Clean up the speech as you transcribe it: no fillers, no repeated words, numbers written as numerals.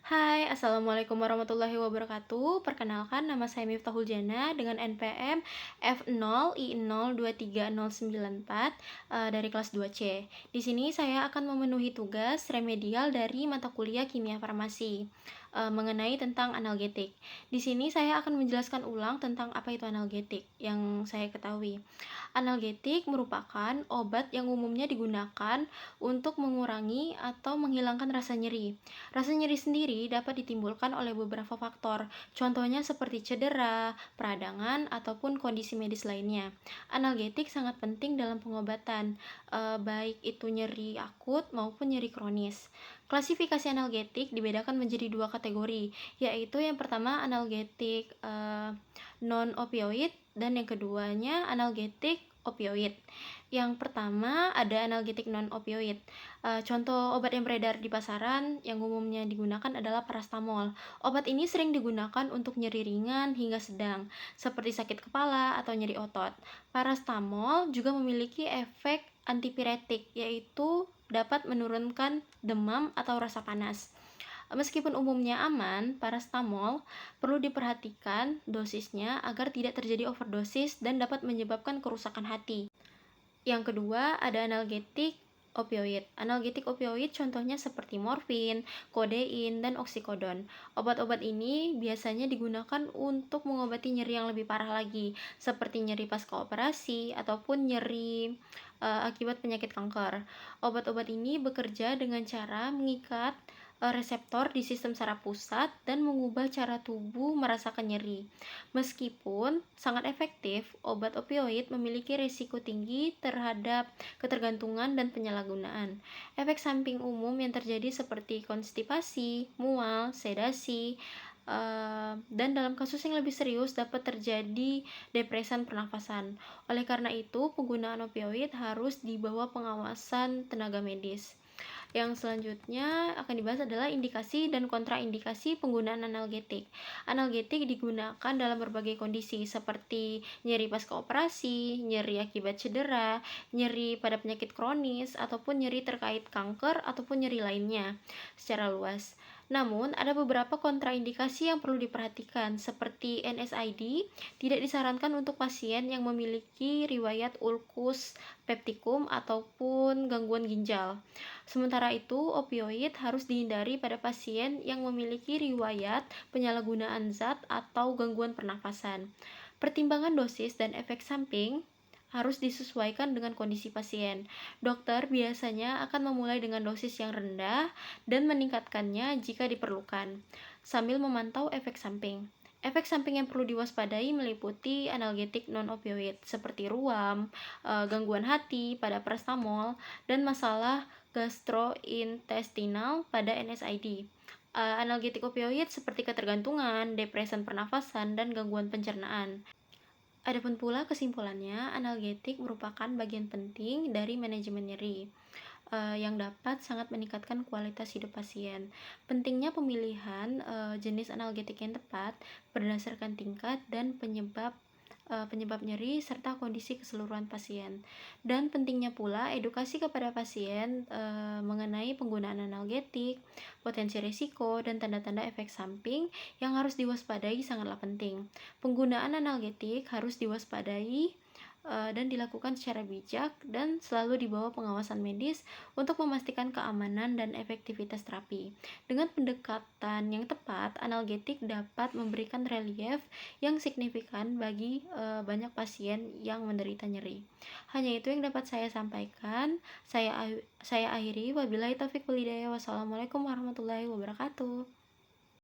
Hai, Assalamualaikum warahmatullahi wabarakatuh. Perkenalkan, nama saya Miftahul Jana dengan NPM F0I023094 dari kelas 2C. Di sini saya akan memenuhi tugas remedial dari mata kuliah Kimia Farmasi mengenai tentang analgetik. Di sini saya akan menjelaskan ulang tentang apa itu analgetik yang saya ketahui. Analgetik merupakan obat yang umumnya digunakan untuk mengurangi atau menghilangkan rasa nyeri. Rasa nyeri sendiri dapat ditimbulkan oleh beberapa faktor, contohnya seperti cedera, peradangan, ataupun kondisi medis lainnya. Analgetik sangat penting dalam pengobatan, baik itu nyeri akut maupun nyeri kronis. Klasifikasi analgetik dibedakan menjadi dua kategori, yaitu yang pertama analgetik non-opioid dan yang keduanya analgetik opioid. Yang pertama ada analgetik non-opioid. Contoh obat yang beredar di pasaran yang umumnya digunakan adalah parastamol. Obat ini sering digunakan untuk nyeri ringan hingga sedang, seperti sakit kepala atau nyeri otot. Parastamol juga memiliki efek antipiretik, yaitu dapat menurunkan demam atau rasa panas. Meskipun umumnya aman, parastamol perlu diperhatikan dosisnya agar tidak terjadi overdosis dan dapat menyebabkan kerusakan hati. Yang kedua, ada analgetik opioid. Analgetik opioid contohnya seperti morfin, kodein, dan oksikodon. Obat-obat ini biasanya digunakan untuk mengobati nyeri yang lebih parah lagi, seperti nyeri pasca operasi ataupun nyeri akibat penyakit kanker. Obat-obat ini bekerja dengan cara mengikat reseptor di sistem saraf pusat dan mengubah cara tubuh merasakan nyeri. Meskipun sangat efektif, obat opioid memiliki risiko tinggi terhadap ketergantungan dan penyalahgunaan. Efek samping umum yang terjadi seperti konstipasi, mual, sedasi, dan dalam kasus yang lebih serius dapat terjadi depresan pernafasan. Oleh karena itu, penggunaan opioid harus di bawah pengawasan tenaga medis. Yang selanjutnya akan dibahas adalah indikasi dan kontraindikasi penggunaan analgetik. Analgetik digunakan dalam berbagai kondisi seperti nyeri pasca operasi, nyeri akibat cedera, nyeri pada penyakit kronis, ataupun nyeri terkait kanker ataupun nyeri lainnya secara luas. Namun, ada beberapa kontraindikasi yang perlu diperhatikan, seperti NSAID tidak disarankan untuk pasien yang memiliki riwayat ulkus peptikum ataupun gangguan ginjal. Sementara itu, opioid harus dihindari pada pasien yang memiliki riwayat penyalahgunaan zat atau gangguan pernafasan. Pertimbangan dosis dan efek samping harus disesuaikan dengan kondisi pasien. Dokter biasanya akan memulai dengan dosis yang rendah dan meningkatkannya jika diperlukan, sambil memantau efek samping. Efek samping yang perlu diwaspadai meliputi analgetik non-opioid seperti ruam, gangguan hati pada parastamol, dan masalah gastrointestinal pada NSAID. Analgetik opioid seperti ketergantungan, depresi pernafasan, dan gangguan pencernaan. Adapun pula kesimpulannya, analgetik merupakan bagian penting dari manajemen nyeri yang dapat sangat meningkatkan kualitas hidup pasien. Pentingnya pemilihan jenis analgetik yang tepat berdasarkan tingkat dan penyebab nyeri serta kondisi keseluruhan pasien. Dan pentingnya pula edukasi kepada pasien mengenai penggunaan analgetik, potensi risiko, dan tanda-tanda efek samping yang harus diwaspadai sangatlah penting. Penggunaan analgetik harus diwaspadai dan dilakukan secara bijak dan selalu di bawah pengawasan medis untuk memastikan keamanan dan efektivitas terapi. Dengan pendekatan yang tepat, analgetik dapat memberikan relief yang signifikan bagi banyak pasien yang menderita nyeri. Hanya itu yang dapat saya sampaikan. Saya akhiri, wabillahi taufik wal hidayah. Wassalamualaikum warahmatullahi wabarakatuh.